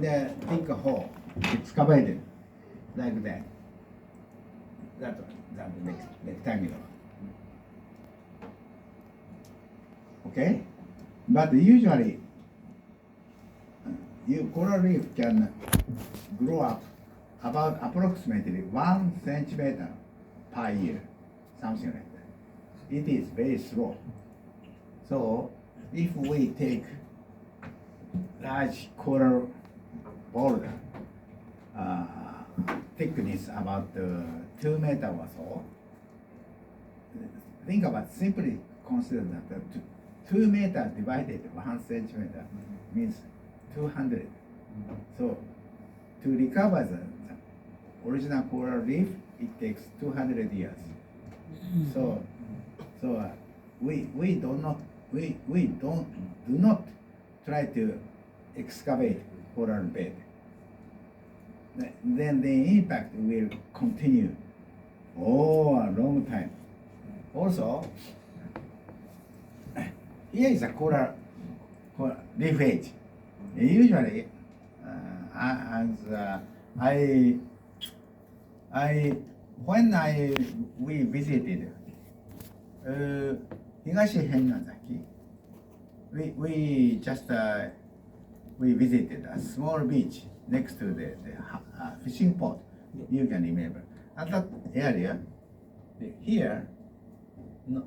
and dig a hole, excavate it like that. That rectangular. Okay, but usually, coral reef can grow up about approximately 1 centimeter per year, something like that. It is very slow. So if we take large coral boulder, thickness about 2 meters or so, think about simply consider that 2 meters divided 1 centimeter means 200. So to recover the original coral reef, it takes 200 years. So we do not try to excavate coral bed. Then the impact will continue for a long time. Also, here is a coral reef edge. Usually, we visited Higashi we visited a small beach next to the fishing port. You can remember at that area. Here, no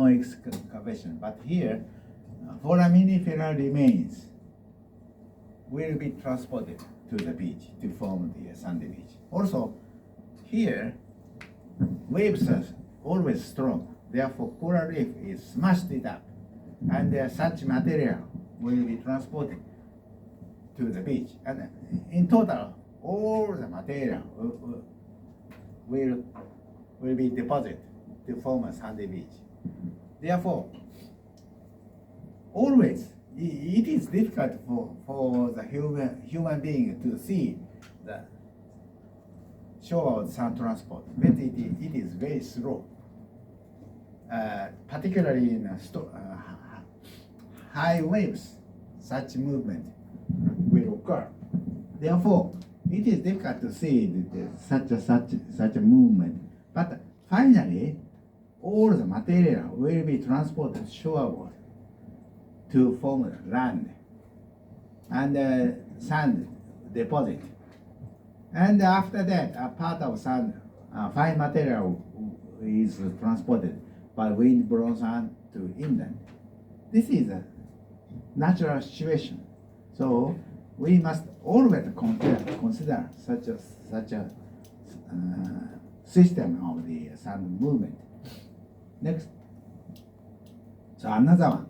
excavation, but here, foraminiferal remains will be transported to the beach to form the sandy beach. Also, here, waves are always strong. Therefore, coral reef is smashed it up, and such material will be transported to the beach. And in total, all the material will be deposited to form a sandy beach. Therefore, always it is difficult for the human being to see the shore of sand transport, but it is very slow. Particularly in high waves, such movement will occur. Therefore, it is difficult to see such a movement. But finally, all the material will be transported shoreward to form land and sand deposit. And after that, a part of sand, fine material is transported by wind-blown sand to inland. This is a natural situation. So we must always consider such a system of the sand movement. Next. So another one.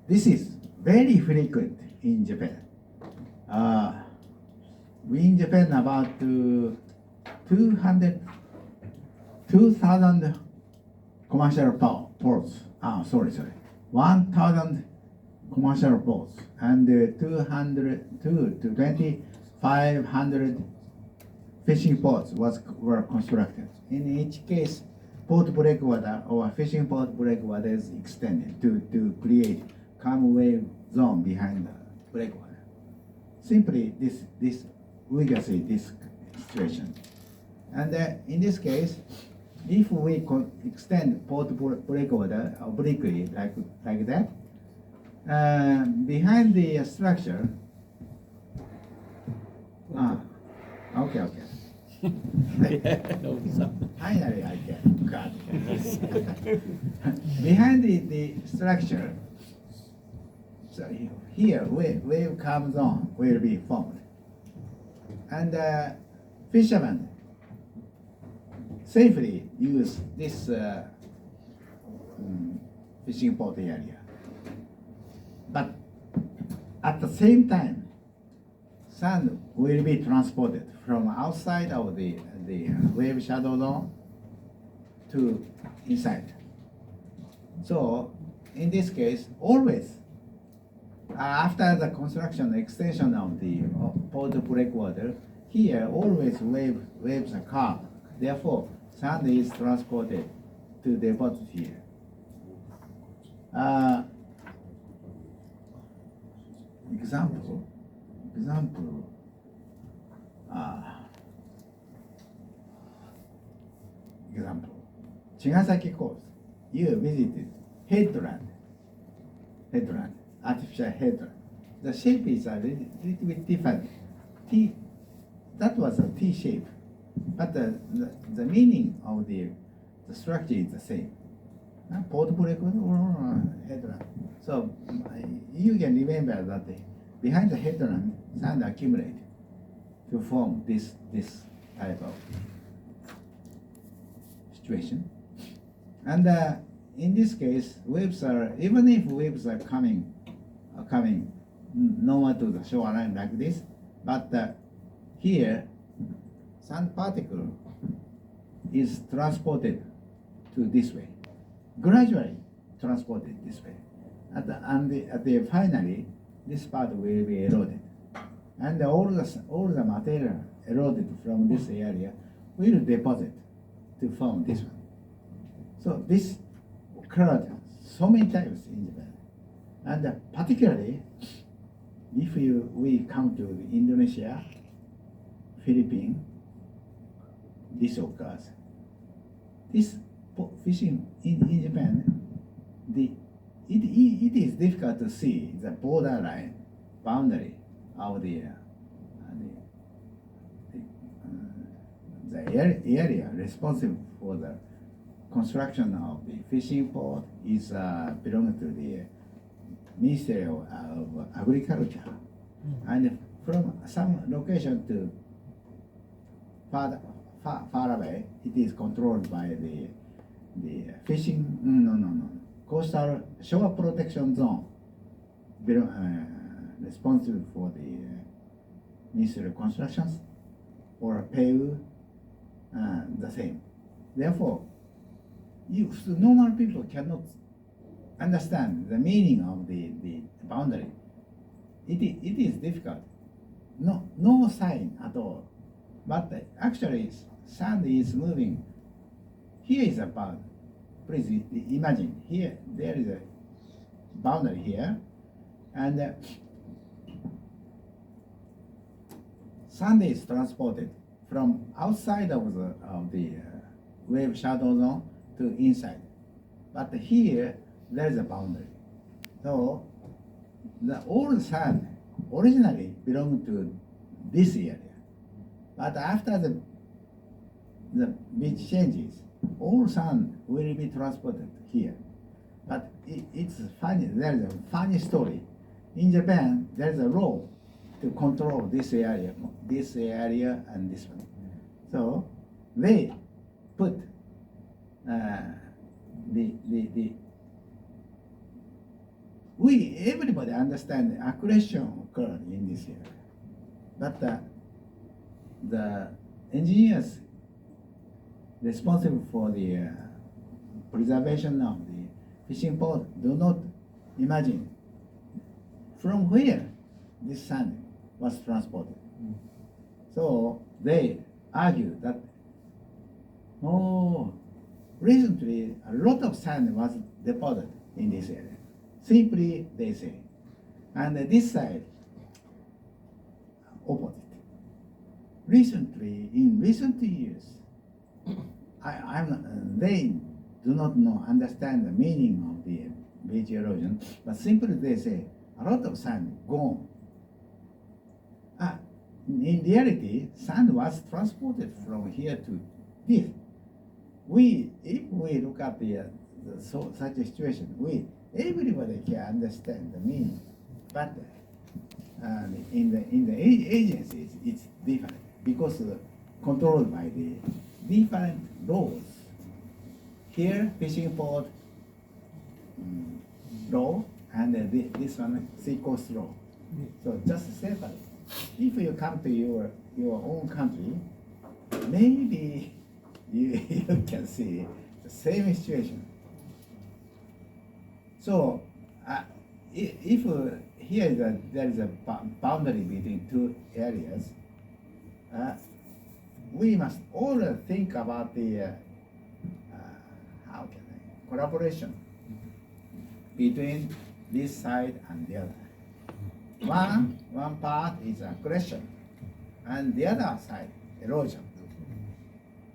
This is very frequent in Japan. We in Japan about 2,000 commercial ports. 1,000 commercial ports and 200 to 2,500 fishing ports were constructed. In each case, port breakwater or fishing port breakwater is extended to create calm wave zone behind the breakwater. Simply we can see this situation. And in this case, if we extend port breakwater obliquely like that, behind the structure, okay. Finally, I can cut. Behind the structure, so here wave comes on will be formed, and fishermen safely use this fishing port area. But at the same time, sand will be transported from outside of the wave shadow zone to inside. So in this case, always after the construction extension of the port breakwater, here always waves are calm. Therefore, sand is transported to deposit here. Example, example, Chigasaki coast, you visited headland, artificial headland. The shape is a little bit different. That was a T shape, but the meaning of the structure is the same. Portable headland. So you can remember that behind the headland, sand accumulate to form this type of situation. And in this case, waves are, even if waves are coming normal to the shoreline like this, but here, sand particle is transported to this way, gradually transported this way. Finally, this part will be eroded. And all the material eroded from this area will deposit to form this one. So this occurred so many times in Japan. And particularly, if we come to Indonesia, Philippines, this occurs. This fishing in Japan, it is difficult to see the borderline boundary of the area responsible for the construction of the fishing port is belong to the Ministry of Agriculture. And from some location to far away, it is controlled by the fishing, coastal shore protection zone, responsible for the Ministry of Constructions, or PAU, the same. Therefore, normal people cannot understand the meaning of the boundary. It is difficult. No sign at all. But actually, sand is moving. Here is a bound. Please imagine, here there is a boundary here, and sand is transported from outside of the wave shadow zone to inside. But here there is a boundary. So the old sand originally belonged to this area. But after the beach changes, all sand will be transported here. But it's funny, there is a funny story. In Japan, there is a law to control this area, and this one. So they put everybody understand aggression occurred in this area. But the engineers responsible for the preservation of the fishing port do not imagine from where this sand was transported. So they argue that, recently a lot of sand was deposited in this area. Simply, they say. And this side, opposite. Recently, in recent years, they do not understand the meaning of the beach erosion, but simply they say, a lot of sand gone. In reality, sand was transported from here to this. If we look at such a situation, everybody can understand the meaning, but in the agencies, it's different because controlled by the different laws. Here, fishing port law, and this one, sea coast law. So just separate. If you come to your own country, maybe you can see the same situation. So if here there is a boundary between two areas, we must all think about the collaboration between this side and the other. One part is aggression, and the other side erosion.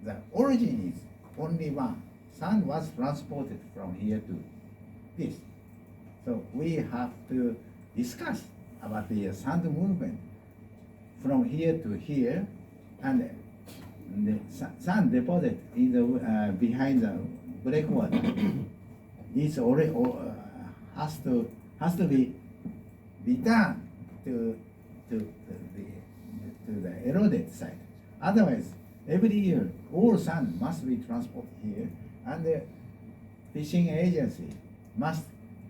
The origin is only one. Sand was transported from here to this. So we have to discuss about the sand movement from here to here, and the sand deposit in the behind the breakwater. This already has to be returned to the eroded side. Otherwise, every year all sand must be transported here, and the fishing agency must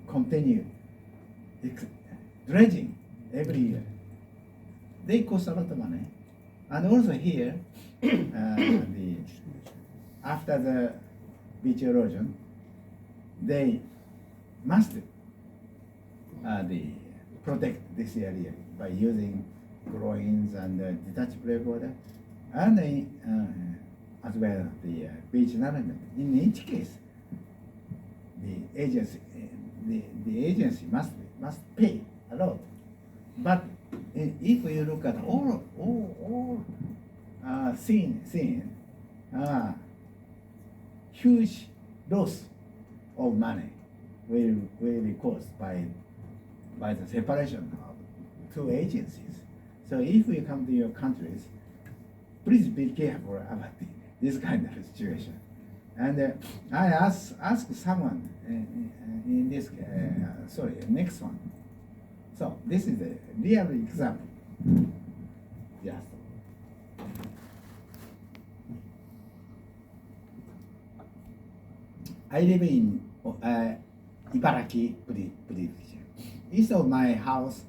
continue dredging every year. They cost a lot of money, and also here, after the beach erosion, they must protect this area by using groins and detached breakwater, and as well the beach management. In each case, the agency must pay a lot. But if you look at all scene, huge loss of money will be caused by the separation of two agencies. So if you come to your countries, please be careful about this kind of situation. And I ask someone in this, next one. So this is a real example. Yes. I live in Ibaraki prefecture. East of my house,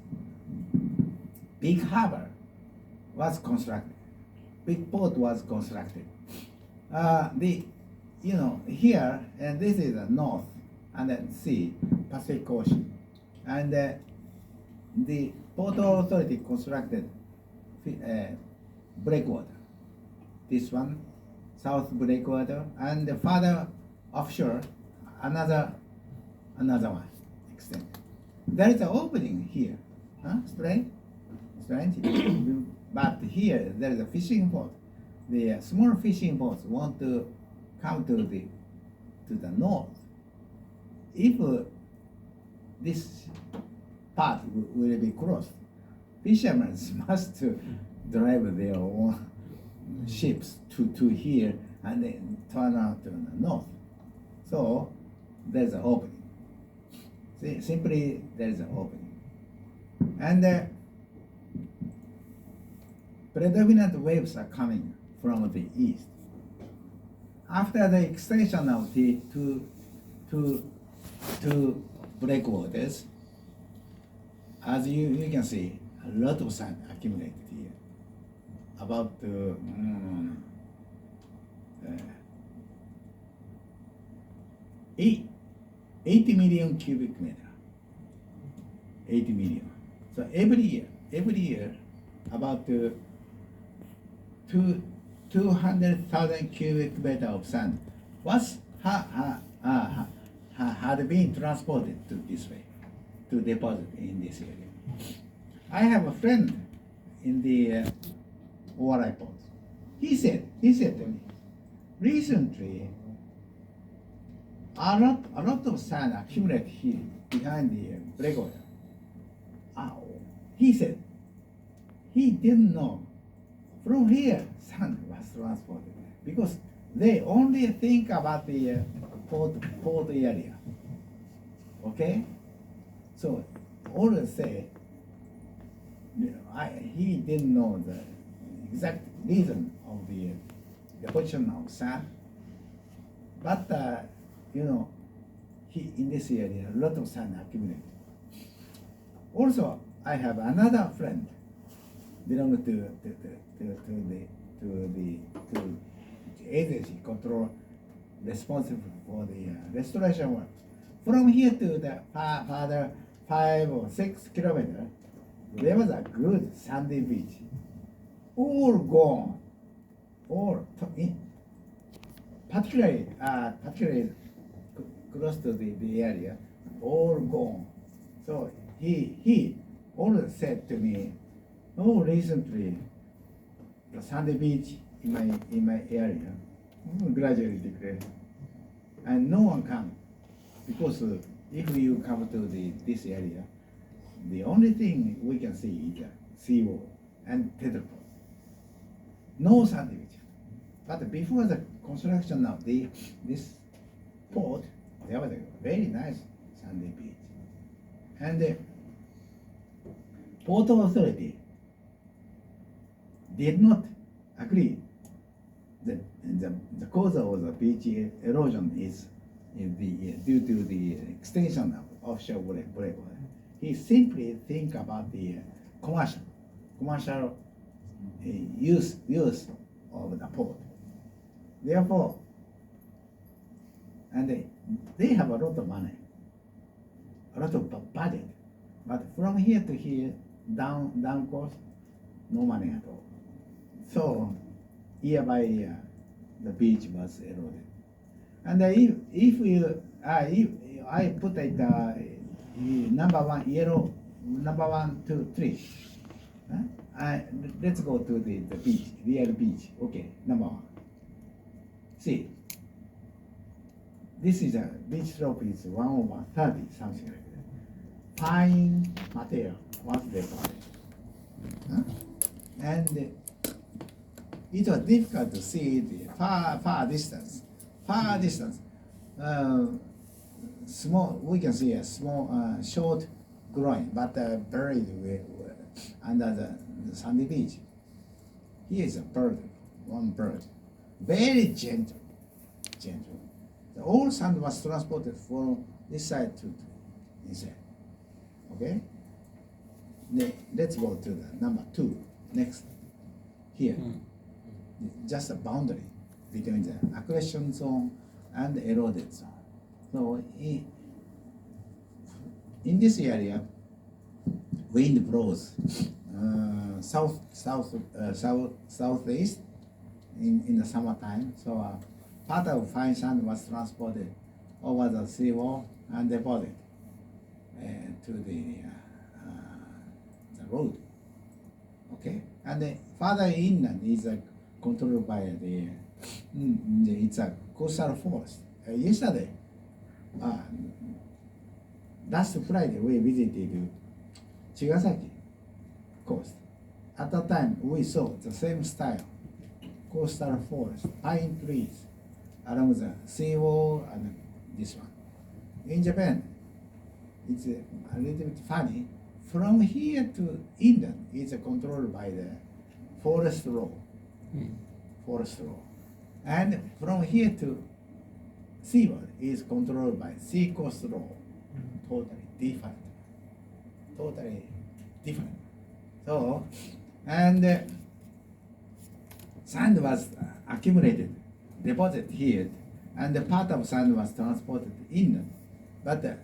big harbor was constructed. Big port was constructed. Here, and this is the north, and then sea, Pacific Ocean. And the Port Authority constructed breakwater. This one, South Breakwater, and the further offshore, another one extended. There is an opening here, strange. But here there is a fishing port. The small fishing boats want to come to the north. If this path will be crossed, fishermen must drive their own ships to here and then turn out to the north. So there's an opening. See, simply there's an opening. And predominant waves are coming from the east. After the extension of the two breakwaters, as you can see, a lot of sand accumulated here. About 80 million cubic meter. 80 million. So every year, about 200,000 cubic meter of sand had been transported to this way, to deposit in this area. I have a friend in the Owarai port. He said to me, recently a lot of sand accumulated here behind the breakwater. He said he didn't know from here sand was transported because they only think about the port area. Okay, so always say he didn't know the exact reason of the deposition of sand, but in this area a lot of sand accumulated. Also, I have another friend belonging to the agency control responsible for the restoration work. From here to the further 5 or 6 kilometers, there was a good sandy beach, all gone, particularly close to the area, all gone. So he always said to me, oh, recently the sandy beach in my area gradually declared, and no one come because if you come to this area, the only thing we can see is a seawall and tetrapod. No sandy beach. But before the construction of this port, there was a very nice sandy beach. And the port authority did not agree that the cause of the beach erosion is due to the extension of offshore breakwater. He simply think about the commercial use of the port. Therefore, and they have a lot of money, a lot of budget, but from here to here, down coast, no money at all. So year by year, the beach was eroded. And if I put it number one yellow, number 1, 2, 3. Let's go to the beach, real beach. Okay, number 1. See, this is a beach slope is 1/30, something like that. Fine material, once they found it. And it was difficult to see the far distance. Small, we can see a small, short growing, but buried under the sandy beach. Here is a bird, one bird, very gentle. The whole sand was transported from this side to inside. Okay? Let's go to the number 2. Next. Here. Just a boundary between the accretion zone and the eroded zone. So in this area, wind blows southeast in the summertime. So part of fine sand was transported over the seawall and deposited to the road. Okay, and further inland is controlled by it's a coastal forest. Yesterday, last Friday, we visited Chigasaki coast. At that time, we saw the same style, coastal forest, pine trees along the seawall and this one. In Japan, it's a little bit funny. From here to inland, it's controlled by the forest law. And from here to seaward is controlled by sea coast law. Totally different. So, and sand was accumulated, deposited here, and the part of sand was transported inland. But there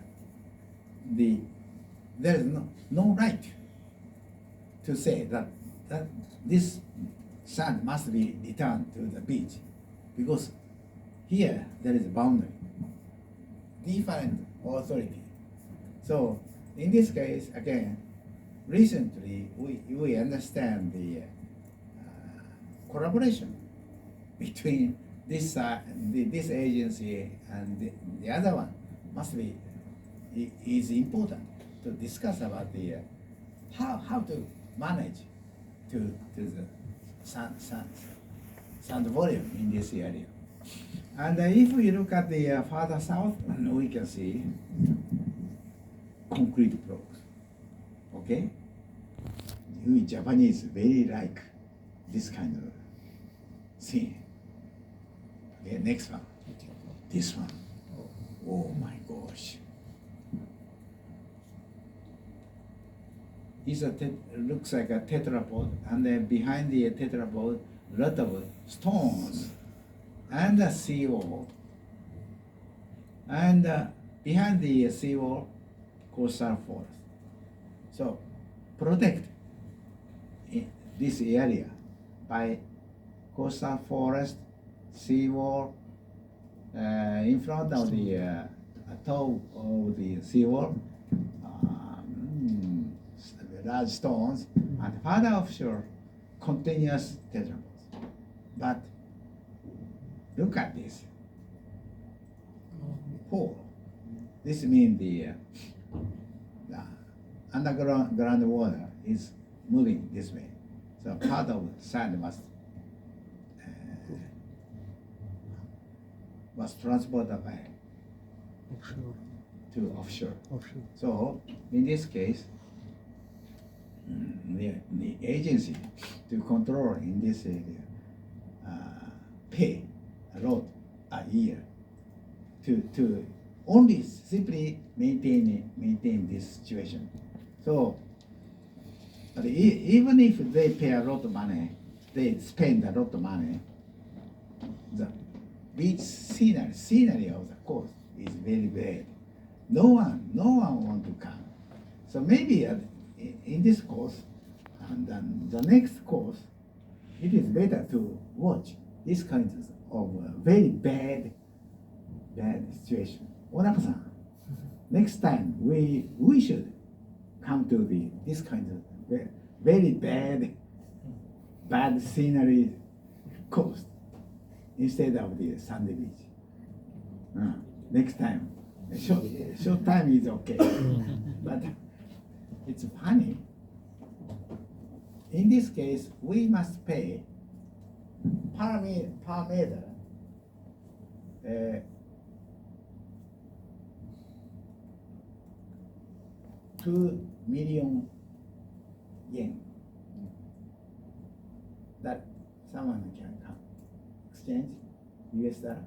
is no right to say that this sand must be returned to the beach, because here there is a boundary, different authority. So in this case, again, recently we understand the collaboration between this agency and the other one must be is important to discuss about the how to manage to the sand volume in this area. And if we look at the farther south, we can see concrete blocks. Okay, we Japanese very like this kind of scene. Okay, next one. This one. Oh my gosh. Looks like a tetrapod, and then behind the tetrapod, a lot of stones, and a seawall, and behind the seawall, coastal forest. So, protect this area by coastal forest, seawall, in front of the top of the seawall, large stones, and further offshore, continuous tetrapods. But look at this. Pole. This means the underground groundwater is moving this way. So part of sand was transported by Offshore. to offshore. Offshore. So in this case, the agency to control in this area pay a lot a year to only simply maintain this situation. So but even if they pay a lot of money, they spend a lot of money, the beach scenery of the coast is very bad. No one want to come. So maybe in this course and then the next course, it is better to watch these kinds of very bad situation. Onaka-san, next time we should come to this kind of very bad scenery coast instead of the sandy beach. Next time, short time is okay, but it's funny. In this case, we must pay per meter 2 million yen. That someone can come exchange US dollar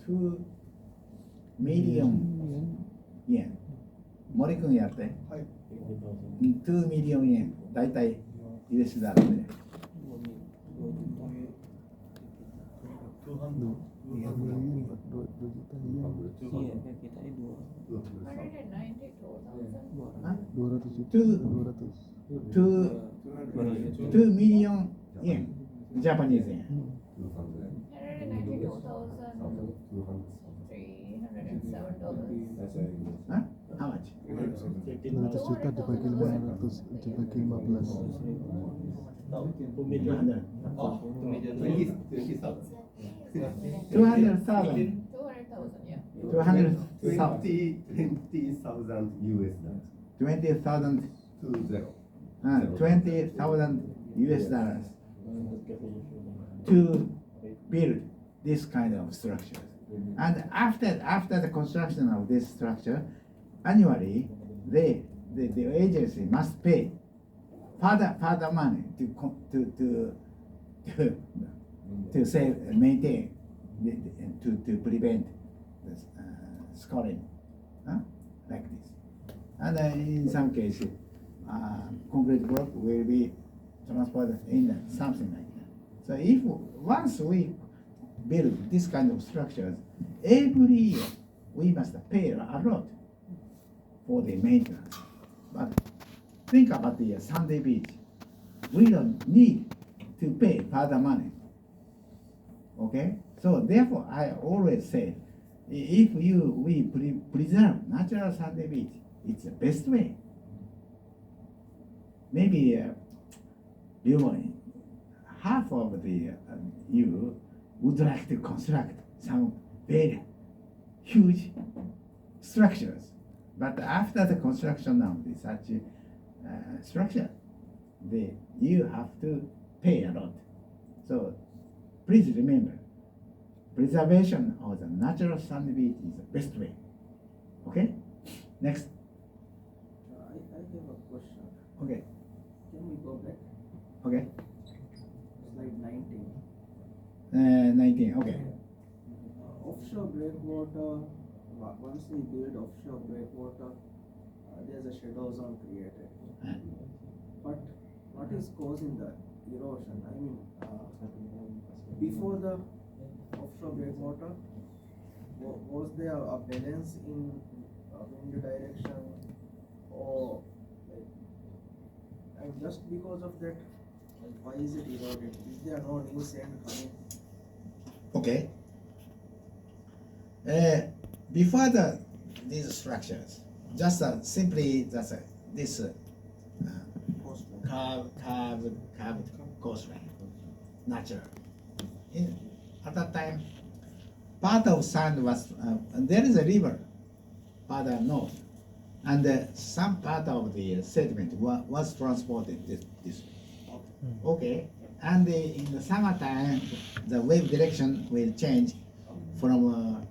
2 million yen. 森君やって。はい。2 million yen。だいたい US ダラで。2 million yen Japanese yen. 307 Huh? How much? 200 juta dibagi 500 dibagi 15. 200. 200,000. 200,000. 20,000 US dollars. 20,000. 20. 20,000 US dollars to build this kind of structure. And after the construction of this structure, annually the agency must pay further money to save maintain to prevent this, scoring, like this. And in some cases, concrete block will be transported in something like that. So if once we build this kind of structures, every year we must pay a lot for the maintenance. But think about the Sunday beach. We don't need to pay further money. Okay? So therefore, I always say, if we preserve natural Sunday beach, it's the best way. Maybe half of you would like to construct some very huge structures, but after the construction of such structure, you have to pay a lot. So please remember, preservation of the natural sand beach is the best way. Okay? Next. I have a question. Okay. Can we go back? Okay. Slide 19. 19. Okay. Offshore breakwater, once we build offshore breakwater, there's a shadow zone created. But what is causing the erosion? I mean, before the offshore breakwater, was there a balance in wind direction, or and just because of that, why is it eroded? Is there no new sand coming? Okay. Before these structures, just simply this curved coastline, natural. At that time, part of sand was, there is a river further north, and some part of the sediment was transported this way. Okay, and in the summertime, the wave direction will change from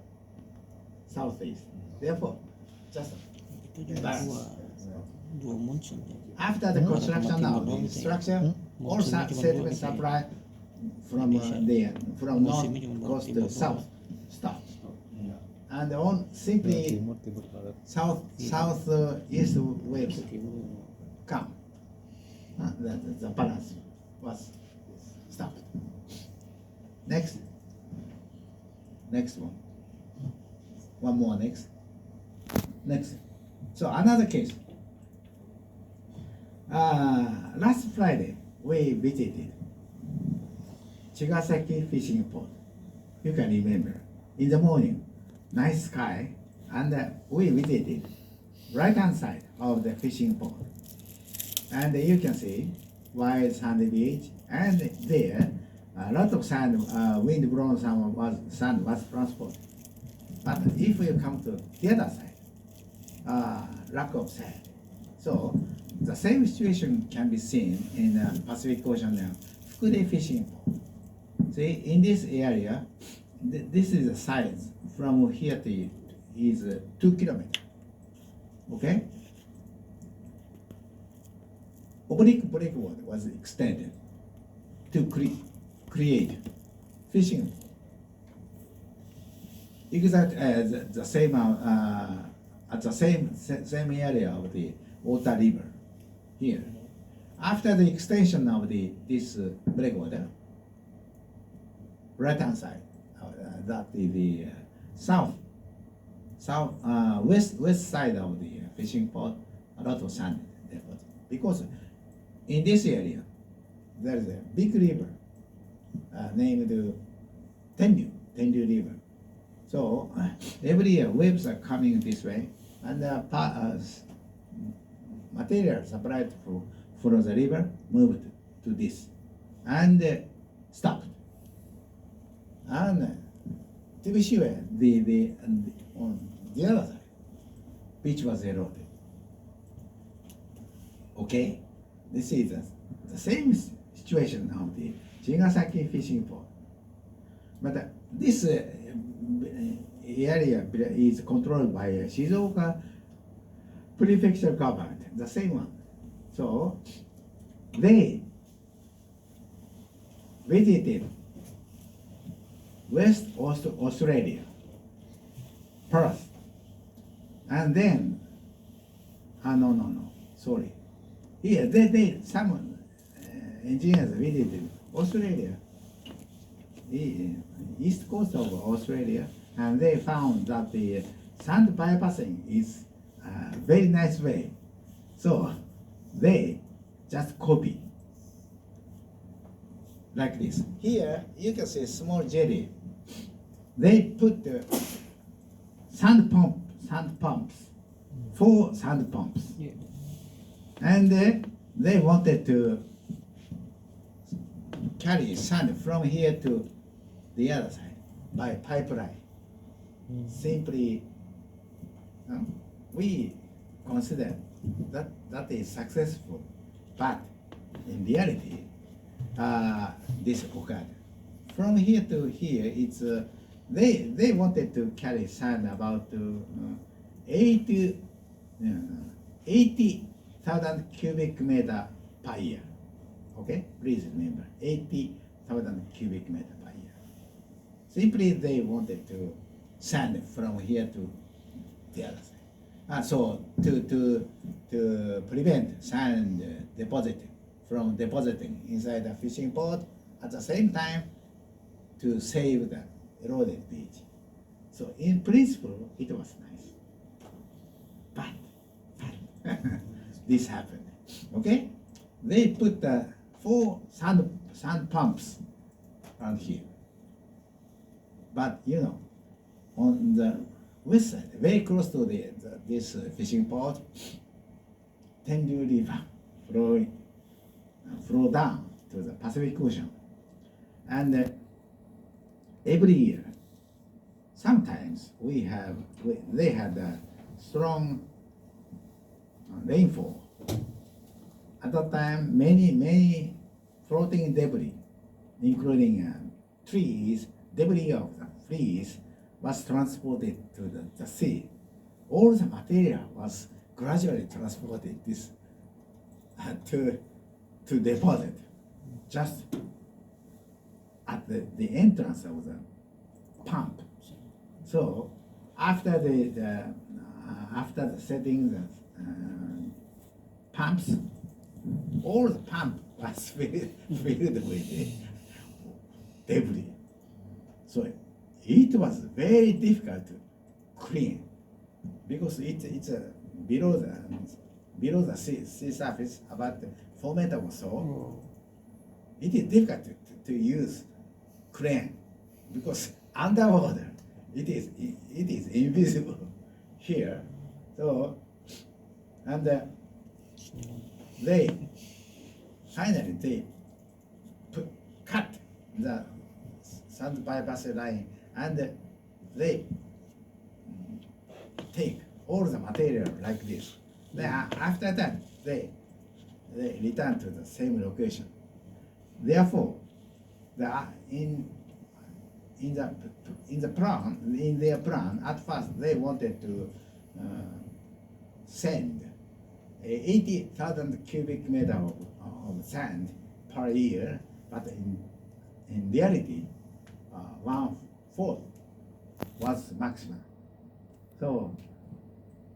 southeast. Therefore, just balance. dua monsoon ya. After the construction of the structure, all sediment supply from from north goes to south, stops, and on simply Timur timur barat. southeast waves come. The balance was stopped. Next one. One more next. So another case. Last Friday we visited Takaaki fishing port. You can remember. In the morning, nice sky, and we visited right hand side of the fishing port. And you can see wide sandy beach, and there a lot of sand, wind blown sand was transported. But if you come to the other side, lack of sand. So the same situation can be seen in the Pacific Ocean now. Fukude fishing port. See, in this area, this is the size from here to is 2 kilometers. Okay? Oblique breakwater was extended to create fishing port. Exact as the same at the same area of the Ota River here. After the extension of this breakwater, right hand side, that is the west side of the fishing port, a lot of sand deposit. Because in this area there is a big river named Tendu River. So every year waves are coming this way, and material supplied from the river moved to this and stopped. And to be sure, on the other side, beach was eroded. Okay, this is the same situation of the Takaaki fishing port. But this area is controlled by Shizuoka prefecture government, the same one. So they visited West Australia first, and then sorry. Here some engineers visited Australia, the east coast of Australia, and they found that the sand bypassing is a very nice way. So they just copy like this. Here you can see small jelly. They put the sand pumps, 4 sand pumps, Yeah. and they wanted to carry sand from here to the other side by pipeline. Simply, we consider that is successful, but in reality, this occurred. From here to here, it's they wanted to carry sand about 80,000 cubic meter per year. Okay, please remember 80,000 cubic meter per year. Simply, they wanted to sand from here to the other side. So to prevent sand from depositing inside the fishing port, at the same time to save the eroded beach. So in principle, it was nice. But this happened. Okay, they put the 4 sand pumps around here. But on the west side, very close to this fishing port, Tendu River flowing flow down to the Pacific Ocean. And every year, sometimes they had a strong rainfall. At that time, many floating debris, including trees, debris of the trees, was transported to the sea. All the material was gradually transported to deposit just at the entrance of the pump. So after the setting the pumps, all the pump was filled with debris. So it was very difficult to clean because it's below the sea surface about 4 meters or so. It is difficult to use crane because underwater it is invisible here. So and they finally cut the sand bypass line and they take all the material like this. Then after that they return to the same location. Therefore, in their plan, at first they wanted to send 80,000 cubic meter of sand per year, but in reality, 1/4 was maximum. So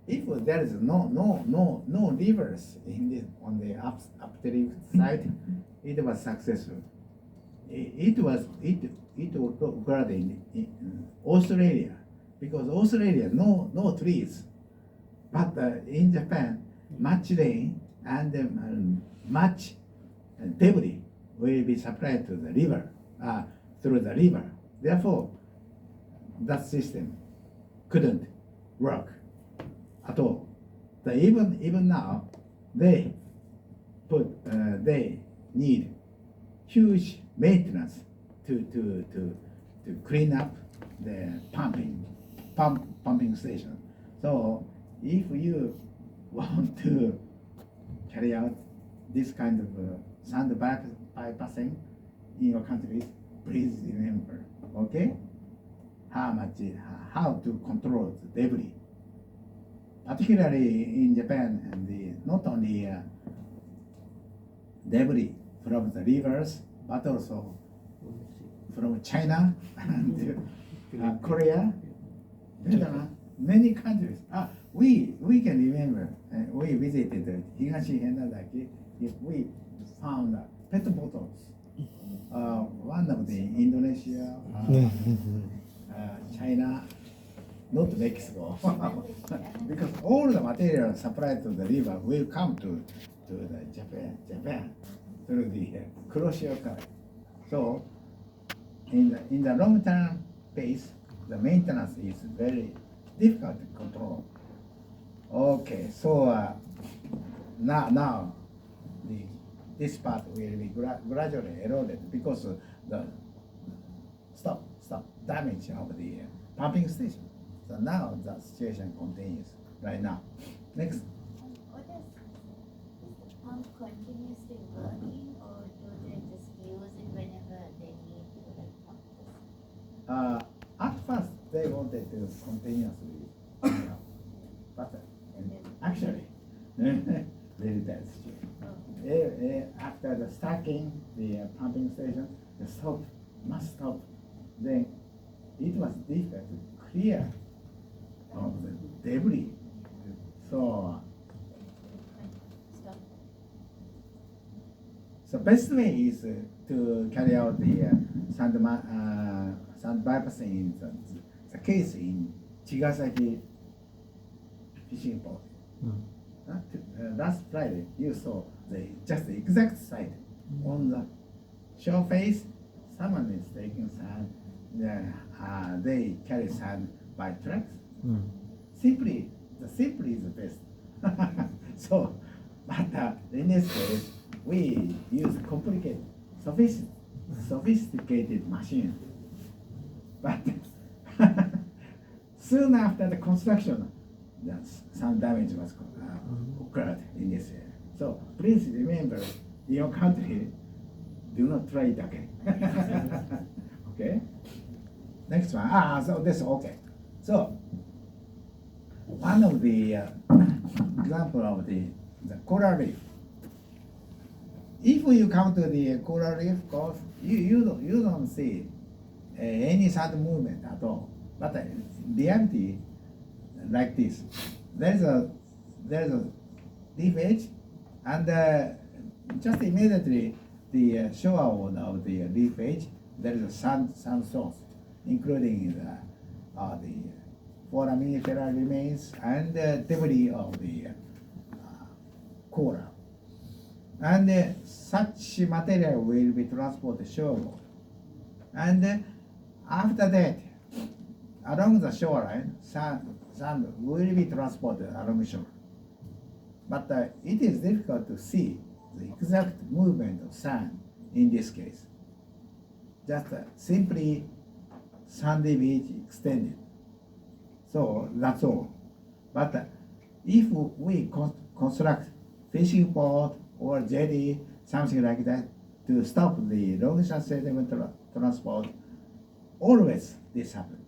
if there is no rivers on the upstream side, it was successful. It occurred in Australia because Australia no trees, but in Japan much rain and much debris will be supplied to the river through the river. Therefore, that system couldn't work at all. Even now, they need huge maintenance to clean up the pumping station. So if you want to carry out this kind of sand bypassing in your countries, please remember, okay, how to control the debris, particularly in Japan, and not only debris from the rivers, but also from China and Korea, Vietnam, many countries. We can remember, we visited Higashi Henadaki, we found pet bottles. One of the Indonesia, China, not Mexico, because all the material supplied to the river will come to the Japan through the Kuroshio Canal. So in the long term base, the maintenance is very difficult to control. Okay, so now this part will be gradually eroded because of the stop damage of the pumping station. So now the situation continues right now. Next. What is the pump continuously working, or do they just use it whenever they need to pump this? At first they wanted to continuously, but actually they did that. After the stacking the pumping station, must stop. Then it was difficult to clear of the debris. So best way is to carry out the sand bypassing in the case in Chigasaki fishing port. Last Friday you saw just the exact site on the shore face. Someone is taking sand. They carry sand by trucks. Simply is the best. So, but in this case, we use complicated, sophisticated machine. But soon after the construction, some damage was occurred in this area. So please remember, in your country, do not try it again. Okay? Next one. So this okay. So one of the example of the coral reef. If you come to the coral reef coast, you don't see any sand movement at all. But reality, like this, there's a reef edge, and just immediately the shore of the reef edge, there is a sand source, including the foraminiferal remains and debris of the coral. And such material will be transported shoreward. And after that, along the shoreline, sand will be transported along the shore. But it is difficult to see the exact movement of sand in this case. Just simply sandy beach extended. So that's all. But if we construct fishing port or jetty, something like that, to stop the long-distance sediment transport, always this happens.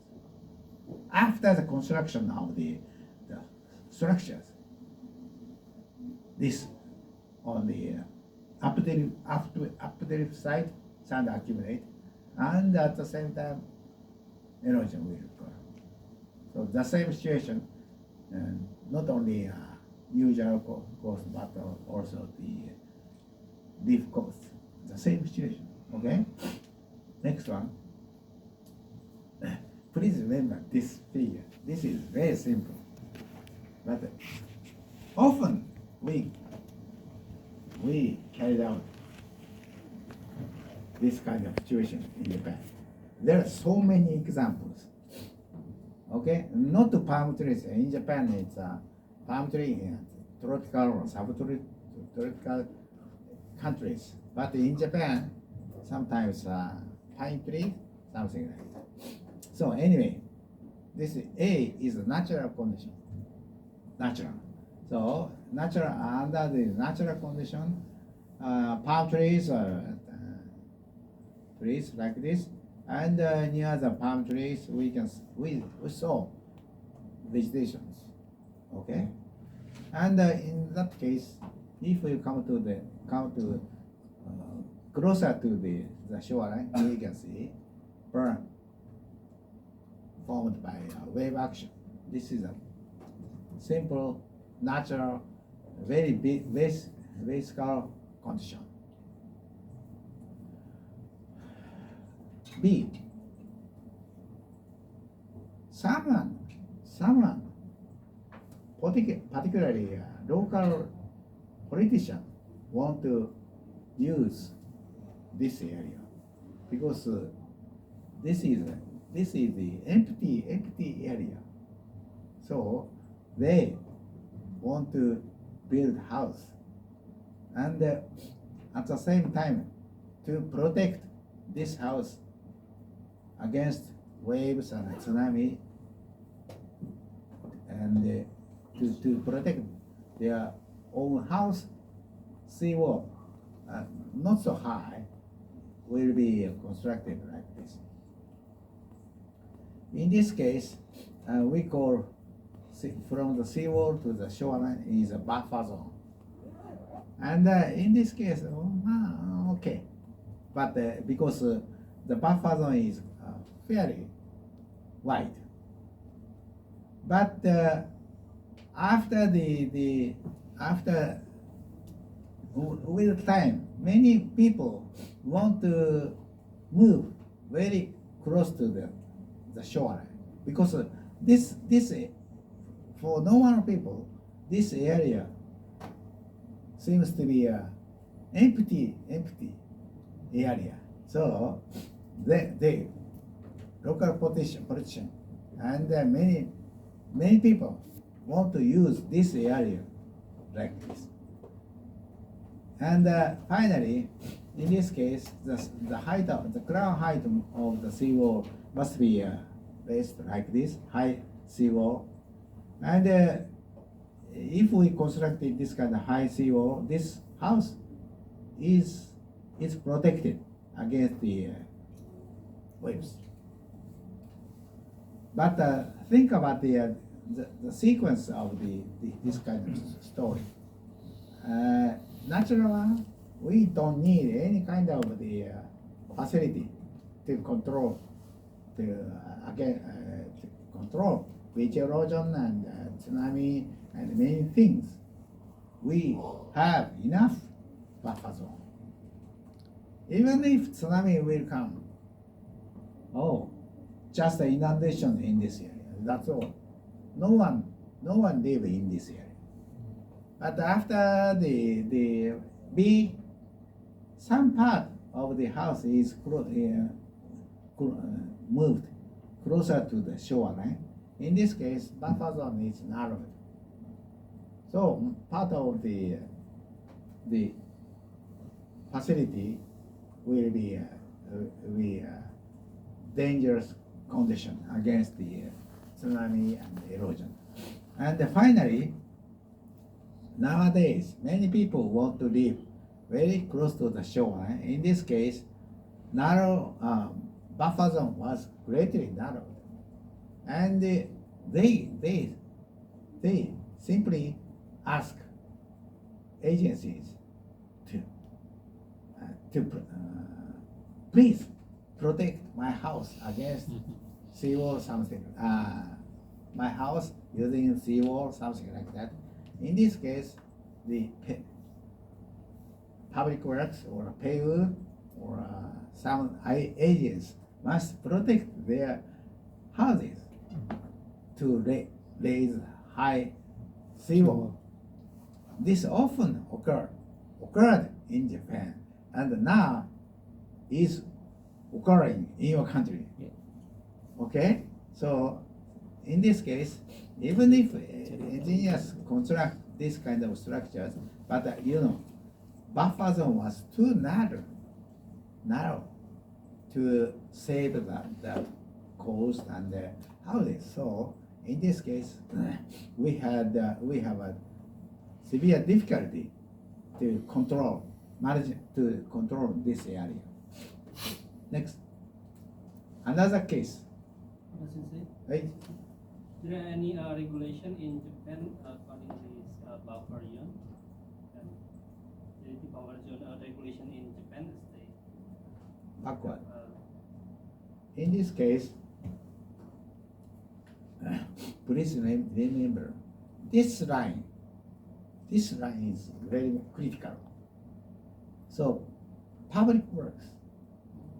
After the construction of the structures, this on the updrift side, sand accumulate, and at the same time, erosion will occur. So the same situation, not only usual coast, but also the reef coast. The same situation. Okay. Next one. Please remember this figure. This is very simple, but often we carried out this kind of situation in Japan. There are so many examples. Okay, not to palm trees. In Japan, it's a palm tree in tropical or subtropical countries. But in Japan, sometimes pine tree, something like that. So anyway, this A is a natural condition. Natural. So natural under the natural condition, palm trees trees like this, and near the palm trees we saw vegetations. Okay, and in that case, if we come to closer to the shoreline, we can see berm formed by wave action. This is a simple, natural, very big physical condition. B. Someone, particularly a local politician, want to use this area because this is the empty area. So they want to build house, and at the same time to protect this house against waves and tsunami, and to protect their own house, seawall not so high will be constructed like this. In this case, we call from the seawall to the shoreline is a buffer zone. And in this case, okay. But because the buffer zone is fairly wide. But after with time, many people want to move very close to the shoreline because this for normal people, this area seems to be a empty area. So the local politician and many people want to use this area like this. And finally, in this case, the height of the ground height of the seawall must be raised like this, high seawall. And if we constructed this kind of high seawall, this house is protected against the waves. But think about the sequence of this kind of story. Natural, we don't need any kind of the facility to control to control beach erosion and tsunami and many things. We have enough buffer zone. Even if tsunami will come, just the inundation in this area. That's all. No one live in this area. But after some part of the house is moved closer to the shoreline. In this case, buffer zone is narrowed. So part of the facility will be dangerous condition against the tsunami and erosion. And finally, nowadays, many people want to live very close to the shoreline. In this case, narrow buffer zone was greatly narrowed. And they simply ask agencies to please protect my house against seawall something. My house using seawall, something like that. In this case, the public works or PayU or some agents must protect their houses to raise high seawall. This often occurred in Japan, and now is occurring in your country. Yeah. Okay, so in this case, even if engineers construct this kind of structures, but buffer zone was too narrow to save the coast and the houses. So in this case, we have a severe difficulty to control this area. Next, another case. Right? Is there any regulation in Japan according to this buffer zone? The buffer zone regulation in Japan state. Backward. In this case, please remember, this line is very critical. So public works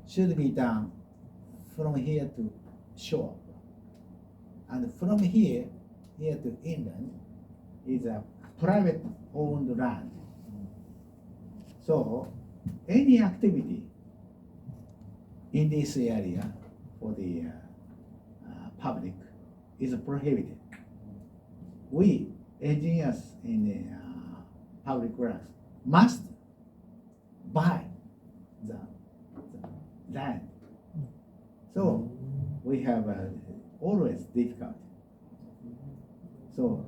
should be done from here to shore. And from here to inland is a private owned land. So any activity in this area for the public is prohibited. We engineers in the public works must buy the land. So we have always difficult. So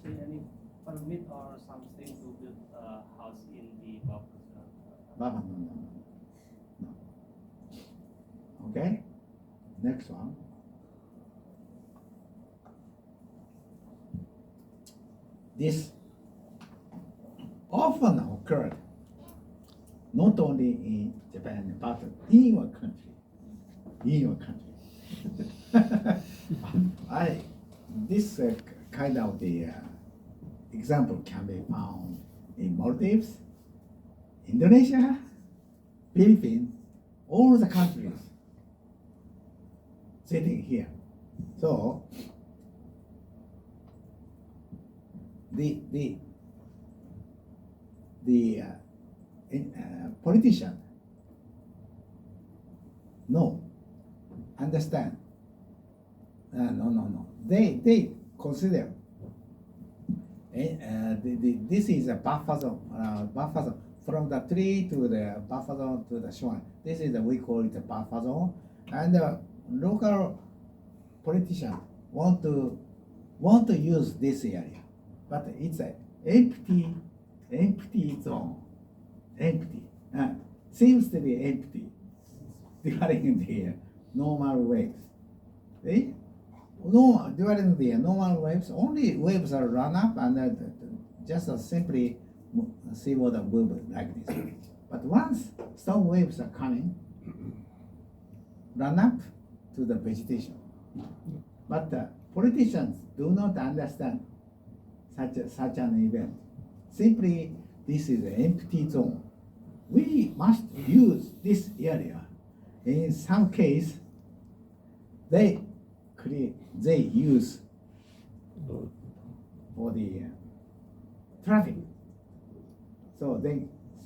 Any permit or something to build a house in the buffer zone? no. Okay, next one. This often occurred not only in Japan but in your country. This kind of the example can be found in Maldives, Indonesia, Philippines, all the countries sitting here. So the politician understand. No. They consider This is a buffer zone. Buffer zone from the tree to the buffer zone to the shoreline. This is we call it a buffer zone, and local politicians want to use this area, but it's a empty zone, empty. Seems to be empty during the normal waves. See? No, during the normal waves, only waves are run up and just simply seawater move like this. But once storm waves are coming, run up to the vegetation. But politicians do not understand such an event. Simply, this is an empty zone. We must use this area. In some case, they use for the traffic. So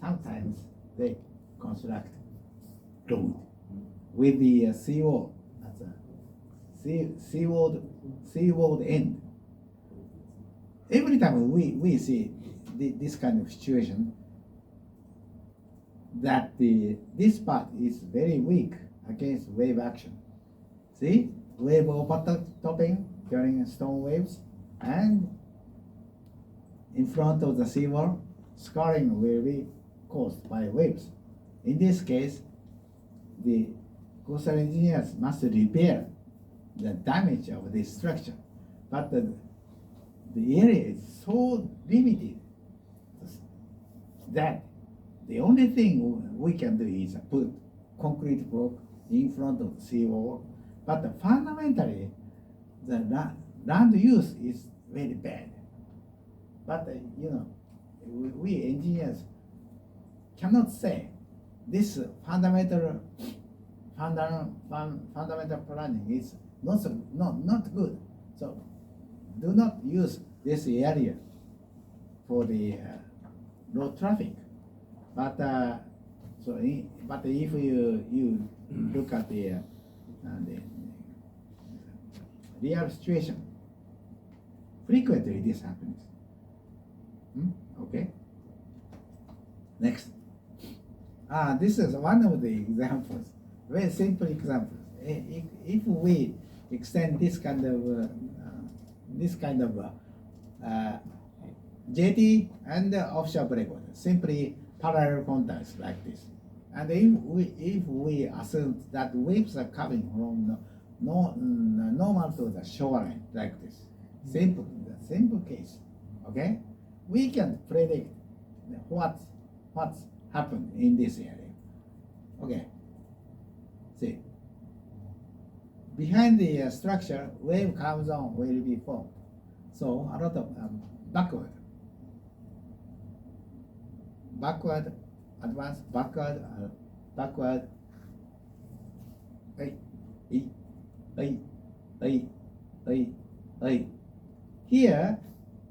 sometimes they construct road with the seawall, that's a seawall end. Every time we see this kind of situation, that this part is very weak against wave action. See, wave overtopping during storm waves, and in front of the seawall, scarring will be caused by waves. In this case, the coastal engineers must repair the damage of this structure, but the area is so limited that the only thing we can do is put concrete block in front of the seawall. But fundamentally, the land use is very bad. But we engineers cannot say this fundamental planning is not good. So do not use this area for the road traffic. But but if you look at the real situation, frequently this happens. Okay. Next. This is one of the examples. Very simple examples. If we extend this kind of jetty and offshore breakwater, simply parallel contacts like this. And if we assume that waves are coming from normal to the shoreline like this, simple case, okay, we can predict what's happened in this area. Okay, see, behind the structure, wave comes on will be formed. So a lot of backward, advance, backward. Here,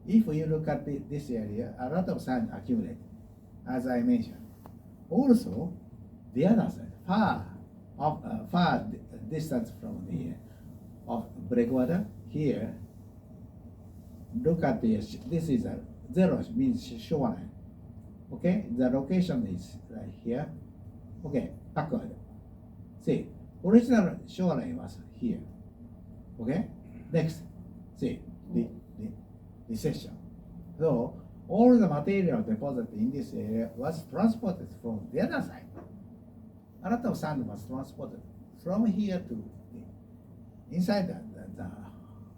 if you look at this area, a lot of sand accumulated, as I mentioned. Also, the other side, far distance from the breakwater, here, look at this is a zero, means shoreline. Okay, the location is right here. Okay, backward. See, original shoreline was here. Okay, next, see the section. So all the material deposited in this area was transported from the other side. A lot of sand was transported from here to inside the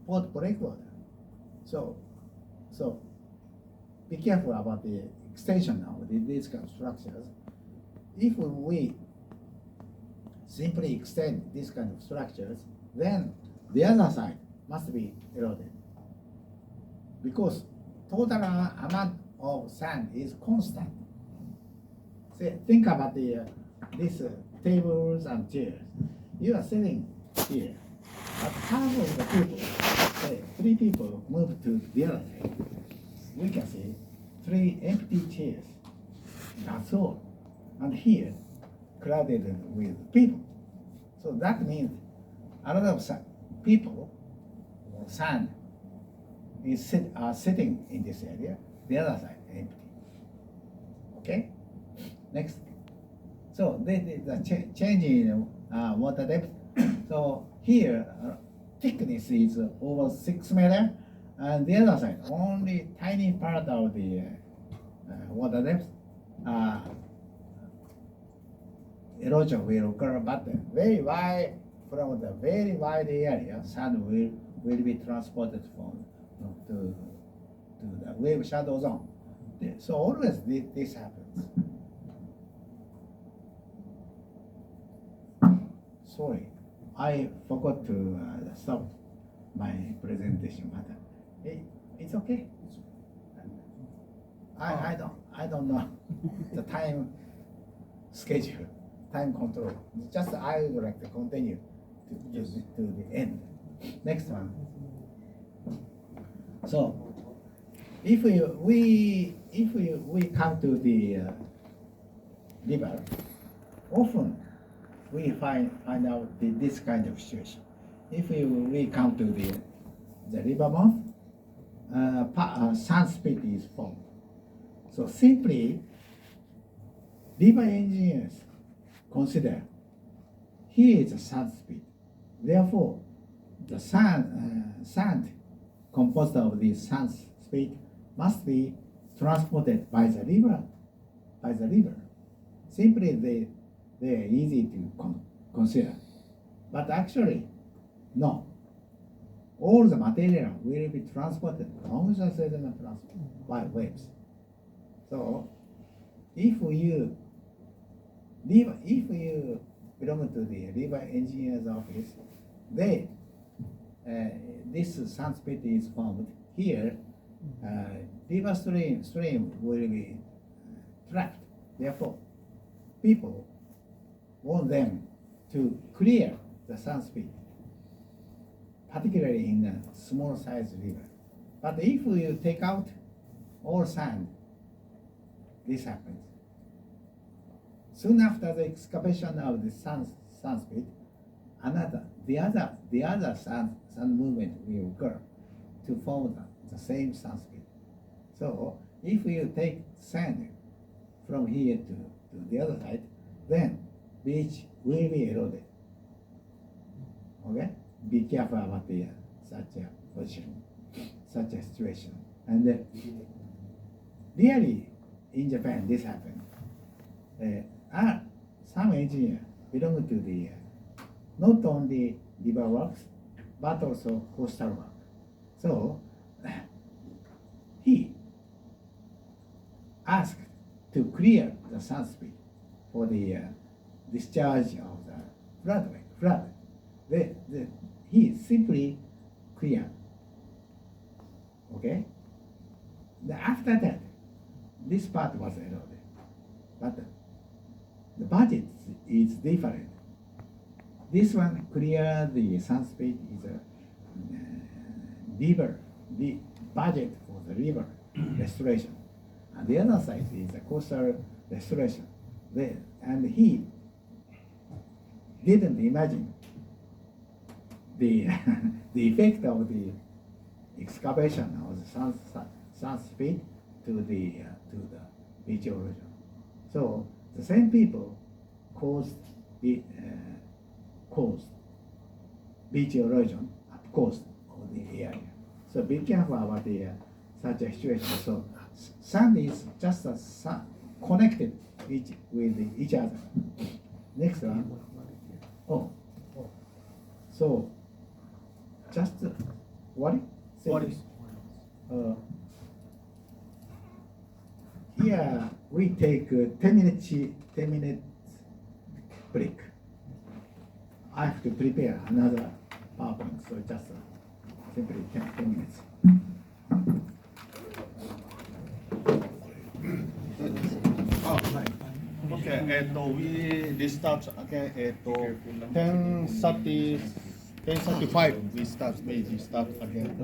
port breakwater. So be careful about the extension of these kind of structures. If we simply extend these kind of structures, then the other side must be eroded, because total amount of sand is constant. See, think about these tables and chairs. You are sitting here, but half of the people, say 3 people, move to the other side. We can see 3 empty chairs. That's all. And here, crowded with people. So that means a lot of people or sand are sitting in this area, the other side empty. Okay? Next. So the change in water depth. So here thickness is over 6 meter, and the other side only tiny part of the water depth. Erosion will occur, but very wide from the very wide area, sand will be transported from to the wave shadow zone. So always this happens. Sorry, I forgot to stop my presentation, but it's okay. I don't know the time schedule, time control. Just I would like to continue to the end. Next one. So if we come to the river, often we find out this kind of situation. If we come to the river mouth, sand spit is formed. So simply, river engineers consider here is a sand spit. Therefore, the sand composed of the sand spit must be transported by the river. Simply, they are easy to consider. But actually, no. All the material will be transported along the sediment transport by waves. So, if you belong to the river engineer's office, this sand spit is formed here. River stream will be trapped. Therefore, people want them to clear the sand spit, particularly in a small sized river. But if you take out all sand, this happens. Soon after the excavation of the sand spit, the other sand movement will occur to form the same sand spit. So if you take sand from here to the other side, then beach will be eroded. Okay? Be careful about such a position, such a situation. And really, in Japan, this happened. Some engineer belong to the not only river works, but also coastal work. So he asked to clear the sand spit for the discharge of the flood. He simply cleared. Okay? After that, this part was eroded. But the budget is different. This one clear the sand spit is a river, the budget for the river restoration. And the other side is the coastal restoration. And he didn't imagine the effect of the excavation of the sand spit to the beach erosion. So the same people caused beach erosion at coast of the area. So be careful about such a situation. So sand is just connected with each other. Next one. Oh. So just what? Here we take 10 minutes break. I have to prepare another PowerPoint, so just simply 10 minutes. Okay, we restart again 10:35. We start again.